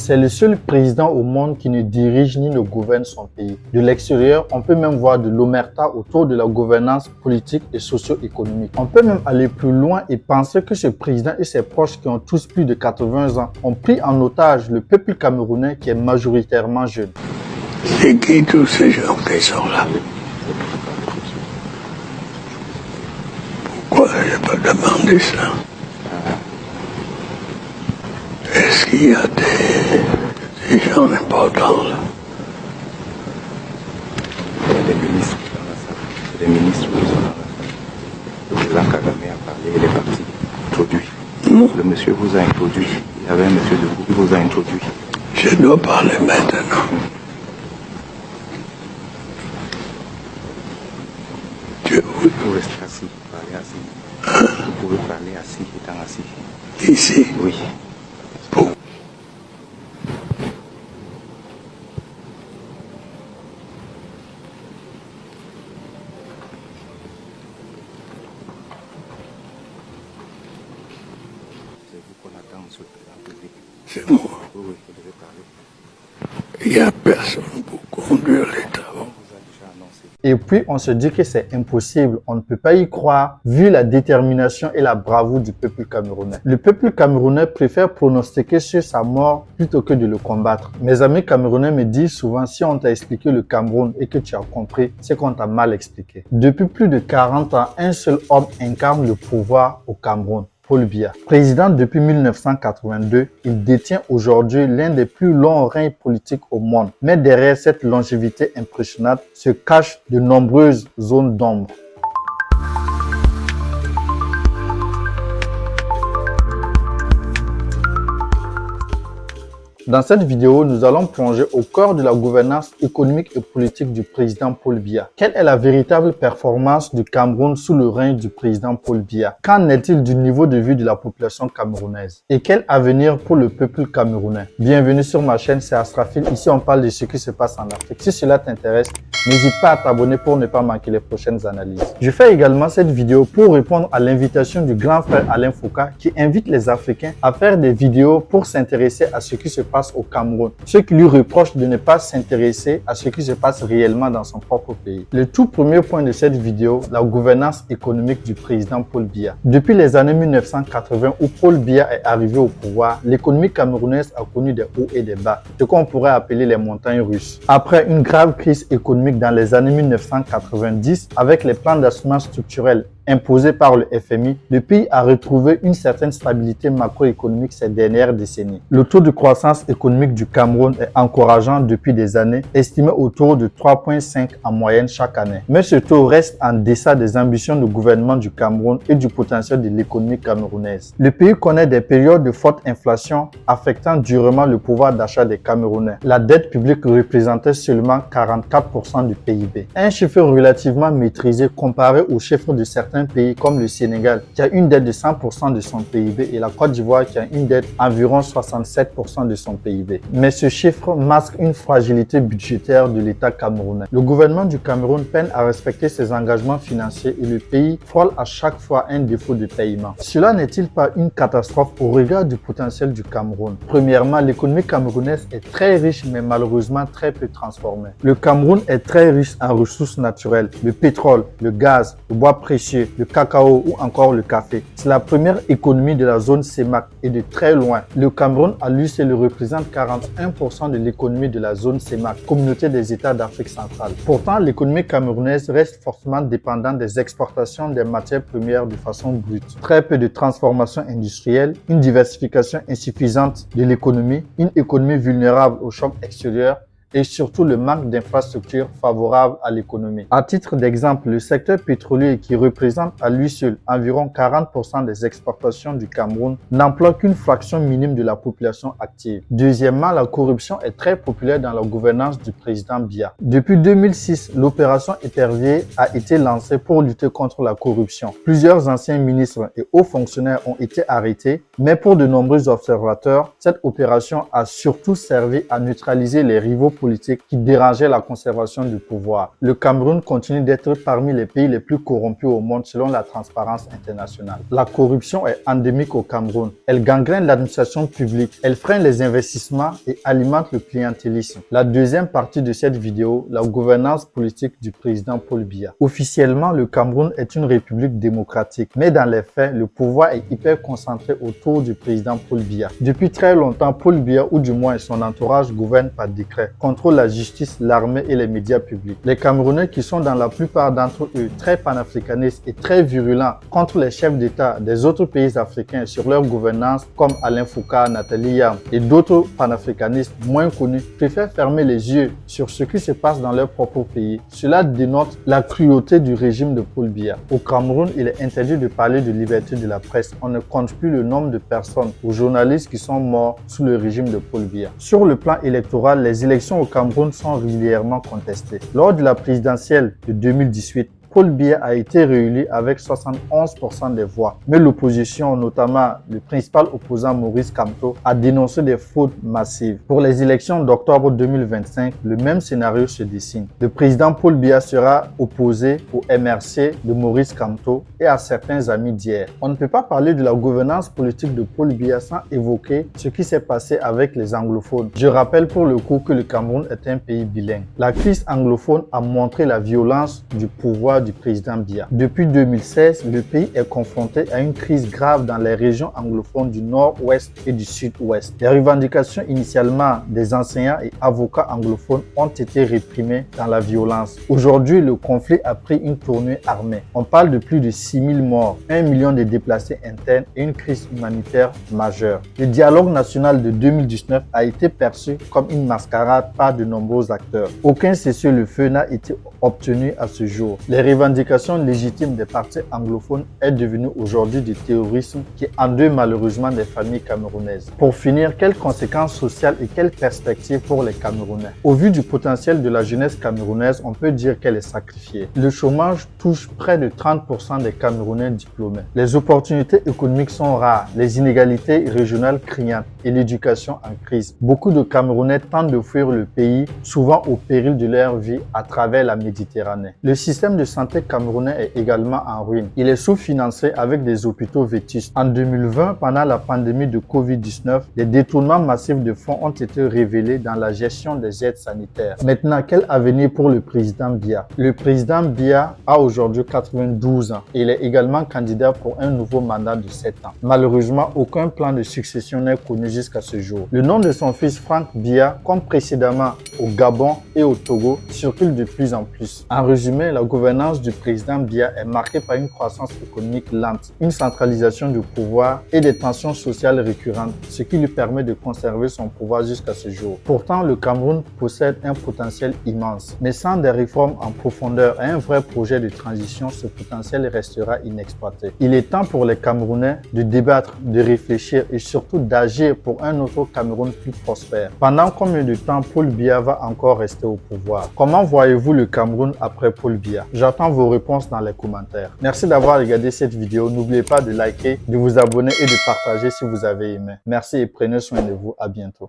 C'est le seul président au monde qui ne dirige ni ne gouverne son pays. De l'extérieur, on peut même voir de l'omerta autour de la gouvernance politique et socio-économique. On peut même aller plus loin et penser que ce président et ses proches qui ont tous plus de 80 ans ont pris en otage le peuple camerounais qui est majoritairement jeune. C'est qui tous ces gens qui sont là? Pourquoi je n'ai pas demandé ça? Est-ce qu'il y a des gens importants là? Il y a des ministres dans la salle. Il y a des ministres qui sont dans la salle. Le président Kagame a parlé, il est parti, introduit. Le monsieur vous a introduit. Il y avait un monsieur debout qui vous a introduit. Je dois parler maintenant. Vous pouvez rester assis, parler assis. Vous pouvez parler assis, étant assis. Ici? Oui. Bon. C'est vous qu'on attend, monsieur le président public. C'est moi. Oui, oui, vous devez parler. Il n'y a personne pour conduire l'État. On vous a déjà annoncé. Et puis, on se dit que c'est impossible. On ne peut pas y croire, vu la détermination et la bravoure du peuple camerounais. Le peuple camerounais préfère pronostiquer sur sa mort plutôt que de le combattre. Mes amis camerounais me disent souvent, si on t'a expliqué le Cameroun et que tu as compris, c'est qu'on t'a mal expliqué. Depuis plus de 40 ans, un seul homme incarne le pouvoir au Cameroun. Paul Biya. Président depuis 1982, il détient aujourd'hui l'un des plus longs règnes politiques au monde. Mais derrière cette longévité impressionnante se cachent de nombreuses zones d'ombre. Dans cette vidéo, nous allons plonger au cœur de la gouvernance économique et politique du président Paul Biya. Quelle est la véritable performance du Cameroun sous le règne du président Paul Biya? Qu'en est-il du niveau de vie de la population camerounaise? Et quel avenir pour le peuple camerounais? Bienvenue sur ma chaîne, c'est Astrafil. Ici, on parle de ce qui se passe en Afrique. Si cela t'intéresse, n'hésite pas à t'abonner pour ne pas manquer les prochaines analyses. Je fais également cette vidéo pour répondre à l'invitation du grand frère Alain Foucault qui invite les Africains à faire des vidéos pour s'intéresser à ce qui se passe au Cameroun, ceux qui lui reprochent de ne pas s'intéresser à ce qui se passe réellement dans son propre pays. Le tout premier point de cette vidéo, la gouvernance économique du président Paul Biya. Depuis les années 1980 où Paul Biya est arrivé au pouvoir, l'économie camerounaise a connu des hauts et des bas, ce qu'on pourrait appeler les montagnes russes. Après une grave crise économique dans les années 1990, avec les plans d'ajustement structurel imposé par le FMI, le pays a retrouvé une certaine stabilité macroéconomique ces dernières décennies. Le taux de croissance économique du Cameroun est encourageant depuis des années, estimé autour de 3,5 en moyenne chaque année. Mais ce taux reste en deçà des ambitions du gouvernement du Cameroun et du potentiel de l'économie camerounaise. Le pays connaît des périodes de forte inflation affectant durement le pouvoir d'achat des Camerounais. La dette publique représentait seulement 44% du PIB. Un chiffre relativement maîtrisé comparé aux chiffres de certains pays comme le Sénégal qui a une dette de 100% de son PIB et la Côte d'Ivoire qui a une dette environ 67% de son PIB. Mais ce chiffre masque une fragilité budgétaire de l'État camerounais. Le gouvernement du Cameroun peine à respecter ses engagements financiers et le pays frôle à chaque fois un défaut de paiement. Cela n'est-il pas une catastrophe au regard du potentiel du Cameroun? Premièrement, l'économie camerounaise est très riche mais malheureusement très peu transformée. Le Cameroun est très riche en ressources naturelles, le pétrole, le gaz, le bois précieux, le cacao ou encore le café. C'est la première économie de la zone CEMAC et de très loin. Le Cameroun à lui seul représente 41% de l'économie de la zone CEMAC, communauté des États d'Afrique centrale. Pourtant, l'économie camerounaise reste fortement dépendante des exportations des matières premières de façon brute. Très peu de transformation industrielle, une diversification insuffisante de l'économie, une économie vulnérable aux chocs extérieurs, et surtout le manque d'infrastructures favorables à l'économie. À titre d'exemple, le secteur pétrolier qui représente à lui seul environ 40% des exportations du Cameroun n'emploie qu'une fraction minime de la population active. Deuxièmement, la corruption est très populaire dans la gouvernance du président Biya. Depuis 2006, l'opération Épervier a été lancée pour lutter contre la corruption. Plusieurs anciens ministres et hauts fonctionnaires ont été arrêtés, mais pour de nombreux observateurs, cette opération a surtout servi à neutraliser les rivaux politiques qui dérangeaient la conservation du pouvoir. Le Cameroun continue d'être parmi les pays les plus corrompus au monde selon la Transparence internationale. La corruption est endémique au Cameroun. Elle gangrène l'administration publique, elle freine les investissements et alimente le clientélisme. La deuxième partie de cette vidéo, la gouvernance politique du président Paul Biya. Officiellement, le Cameroun est une république démocratique, mais dans les faits, le pouvoir est hyper concentré autour du président Paul Biya. Depuis très longtemps, Paul Biya, ou du moins son entourage, gouverne par décret, contrôle la justice, l'armée et les médias publics. Les Camerounais, qui sont dans la plupart d'entre eux très panafricanistes et très virulents contre les chefs d'État des autres pays africains sur leur gouvernance, comme Alain Foucault, Nathalie Yam et d'autres panafricanistes moins connus, préfèrent fermer les yeux sur ce qui se passe dans leur propre pays. Cela dénote la cruauté du régime de Paul Biya. Au Cameroun, il est interdit de parler de liberté de la presse. On ne compte plus le nombre de personnes ou journalistes qui sont morts sous le régime de Paul Biya. Sur le plan électoral, les élections au Cameroun sont régulièrement contestées. Lors de la présidentielle de 2018, Paul Biya a été réélu avec 71% des voix. Mais l'opposition, notamment le principal opposant Maurice Kamto, a dénoncé des fraudes massives. Pour les élections d'octobre 2025, le même scénario se dessine. Le président Paul Biya sera opposé au MRC de Maurice Kamto et à certains amis d'hier. On ne peut pas parler de la gouvernance politique de Paul Biya sans évoquer ce qui s'est passé avec les anglophones. Je rappelle pour le coup que le Cameroun est un pays bilingue. La crise anglophone a montré la violence du pouvoir du président Biya. Depuis 2016, le pays est confronté à une crise grave dans les régions anglophones du nord-ouest et du sud-ouest. Les revendications initialement des enseignants et avocats anglophones ont été réprimées dans la violence. Aujourd'hui, le conflit a pris une tournure armée. On parle de plus de 6000 morts, 1 million de déplacés internes et une crise humanitaire majeure. Le dialogue national de 2019 a été perçu comme une mascarade par de nombreux acteurs. Aucun cessez-le-feu n'a été obtenu à ce jour. Les revendications légitimes des partis anglophones est devenue aujourd'hui du terrorisme qui endeuille malheureusement des familles camerounaises. Pour finir, quelles conséquences sociales et quelles perspectives pour les Camerounais? Au vu du potentiel de la jeunesse camerounaise, on peut dire qu'elle est sacrifiée. Le chômage touche près de 30% des Camerounais diplômés. Les opportunités économiques sont rares, les inégalités régionales criantes et l'éducation en crise. Beaucoup de Camerounais tentent de fuir le pays, souvent au péril de leur vie à travers la Méditerranée. Le système de santé camerounais est également en ruine. Il est sous-financé avec des hôpitaux vétustes. En 2020, pendant la pandémie de Covid-19, des détournements massifs de fonds ont été révélés dans la gestion des aides sanitaires. Maintenant, quel avenir pour le président Biya? Le président Biya a aujourd'hui 92 ans et il est également candidat pour un nouveau mandat de 7 ans. Malheureusement, aucun plan de succession n'est connu jusqu'à ce jour. Le nom de son fils Franck Biya, comme précédemment au Gabon et au Togo, circule de plus en plus. En résumé, la gouvernance du président Biya est marquée par une croissance économique lente, une centralisation du pouvoir et des tensions sociales récurrentes, ce qui lui permet de conserver son pouvoir jusqu'à ce jour. Pourtant, le Cameroun possède un potentiel immense, mais sans des réformes en profondeur et un vrai projet de transition, ce potentiel restera inexploité. Il est temps pour les Camerounais de débattre, de réfléchir et surtout d'agir pour un autre Cameroun plus prospère. Pendant combien de temps Paul Biya va encore rester au pouvoir? Comment voyez-vous le Cameroun après Paul Biya? J'attends vos réponses dans les commentaires. Merci d'avoir regardé cette vidéo. N'oubliez pas de liker, de vous abonner et de partager si vous avez aimé. Merci et prenez soin de vous. À bientôt.